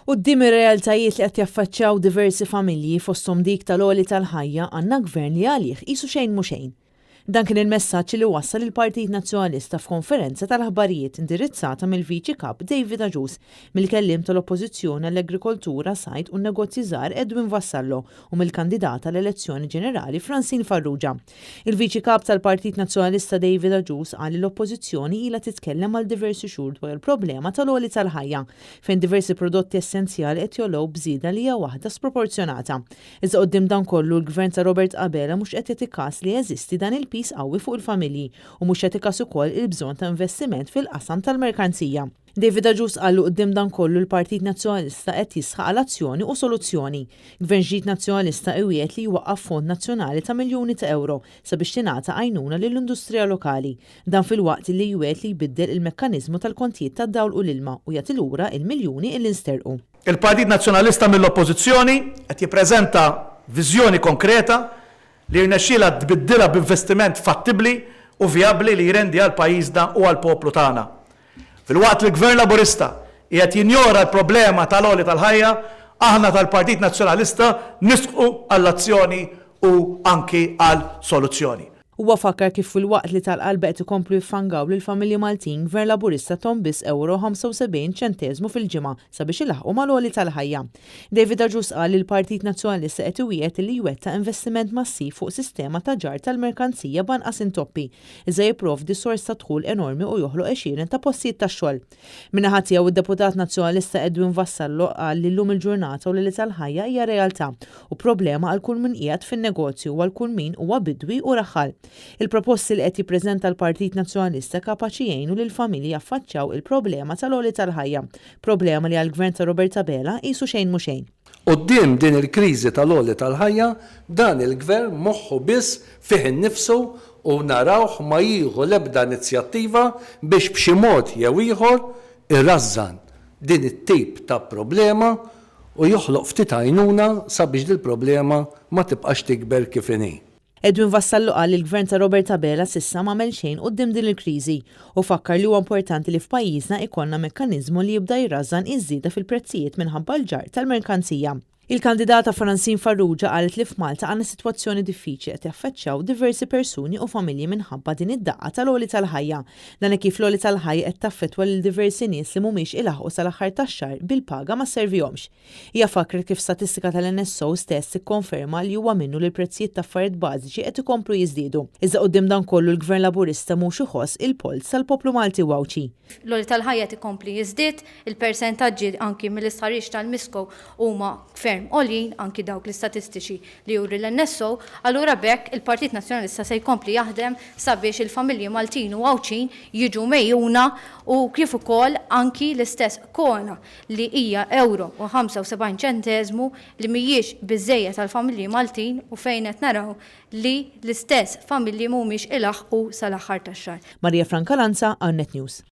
Quddiem ir-realtajiet li qed jaffaċċjaw diversi familji fosthom dik tal-għoli tal-ħajja għandna gvern li għalih qisu xejn mhu xejn. Dan kien il-messaġġ li wassal il-Partit Nazzjonalista f'konferenza tal-aħbarijiet indirizzata mill-Viċi Kap David Agius mill-kelliem tal-Oppożizzjoni għall-Agrikoltura, Sajd u n-Negozji Żgħar Edwin Vassallo u mill-kandidata l-elezzjoni ġenerali Francine Farrugia. Il-Viċi Kap tal-Partit Nazzjonalista David Agius qal li l-Oppożizzjoni ilha titkellem għal diversi xhur dwar il-problema tal-għoli tal-ħajja fejn diversi prodotti essenzjali qed jolgħu bżieda li hija waħda sproporzjonata. Iżda quddiem dan kollu l-Gvern ta' Robert Abela mhux qed jagħti każ li jeżisti dan il-pis qawwi fuq il-familji u mhux qed ikas ukoll il-bżonn ta' investiment fil-qasam tal-merkanzija. David Agius qal quddiem dan kollu l-Partit Nazzjonalista qed jisħaq għal azzjoni u soluzzjoni. Gvern ġdid Nazzjonalista iwiegħed li jwaqqaf fond nazzjonali ta' miljuni ta' euro sabiex tingħata għajnuna lill-industrija lokali. Dan filwaqt li jwiegħed li jbiddel il-mekkaniżmu tal-kontijiet tad-dawl u l-ilma u jagħti lura il-miljuni li nsterqu. Il-Partit Nazzjonalista mill-Oppożizzjoni qed jippreżenta viżjoni konkreta li jirnexxiela tbiddilha b'investiment fattibbli u vjabbli li jrendi għal pajjiżna u għal poplu tagħna. Filwaqt li l-Gvern Laburista qiegħed jinjora l-problema tal-għoli tal-ħajja, aħna tal-Partit Nazzjonalista nisqu għall-azzjoni u anki għal soluzzjoni. Huwa fakkar kif fil-waqt li tal-qalb qed ikomplu jiffangaw lill-familji Maltin, Gvern Laburista tom biss €75 fil-ġimgħa sabiex ilaħqu mal-għoli tal-ħajja. David Agius qal li l-Partit Nazzjonalista qed iwiegħed li jwettaq investiment massiv fuq sistema ta' ġar tal-merkanzija b'anqas intoppi, iżda jipprovdi sors ta' dħul enormi u joħloq għexieren ta' postijiet tax-xogħol. Min-naħa tiegħu id-Deputat Nazzjonalista Edwin Vassallo qal li llum il-ġurnata u l-għoli tal-ħajja hija realtà u problema għal kull min qiegħed fin-negozju u għal kull min huwa bidwi u raħħal. Il-proposti li qed jippreżenta l-Partit Nazzjonalista kapaċi jgħinu lil familji jaffaċċjaw il-problema tal-għoli tal-ħajja, problema li għall-Gvern ta' Robert Abela qisu xejn mhu xejn. Quddiem din il-kriżi tal-għoli tal-ħajja, dan il-Gvern moħħu biss fih innifsu u narawh ma jieħu l-ebda inizjattiva biex b'xi mod jew ieħor irrażżan din it-tip ta' problema u joħloq ftit għajnuna sabiex dil problema ma tibqax tikber kif inhi. Edwin Vassallo qal li l-Gvern ta' Robert Abela s'issa m'għamel xejn quddiem din il-kriżi u fakkar li huwa importanti li f'pajjiżna ikollna mekkaniżmu li jibda jrażżan iż-żieda fil-prezzijiet minħabba l-ġar tal-merkanzija. Il-kandidata Francine Farrugia qalet li f'Malta għandna sitwazzjoni diffiċli qed jaffaċċjaw diversi persuni u familji minħabba din id-daqqa tal-għoli tal-ħajja. Dan kif l-għoli tal-ħajja qed taffettwa lil diversi nies li mhumiex ilaħqu sal-aħħar tax-xahar bil-paga ma servihomx. Hija fakret kif statistika tal-NSO stess ikkonferma li huwa minnu li l-prezzijiet ta' affarijiet bażiċi qed ikomplu jiżdiedu. Iżda quddiem dan kollu l-Gvern Laburista mhux iħoss il-polz tal-poplu Malti wawċi. L-għoli tal-ħajja tikompli jiżdied, il-persentaġġi anki mill-istħarriġ tal-Misko huma għolin anki dawk l-istatistiċi li juri l-NSO, allura bekk il-Partit Nazzjonalista se jkompli jaħdem sabiex il-familji Maltin u Għawċin jiġu mejjuna u kif ukoll anki l-istess kona li hija €75 li mhijiex biżejjed tal-familji Maltin u fejn qed naraw li l-istess familji mhumiex ilaħqu sal-aħħar tax-xahar. Marija Franca Lanza, Net News.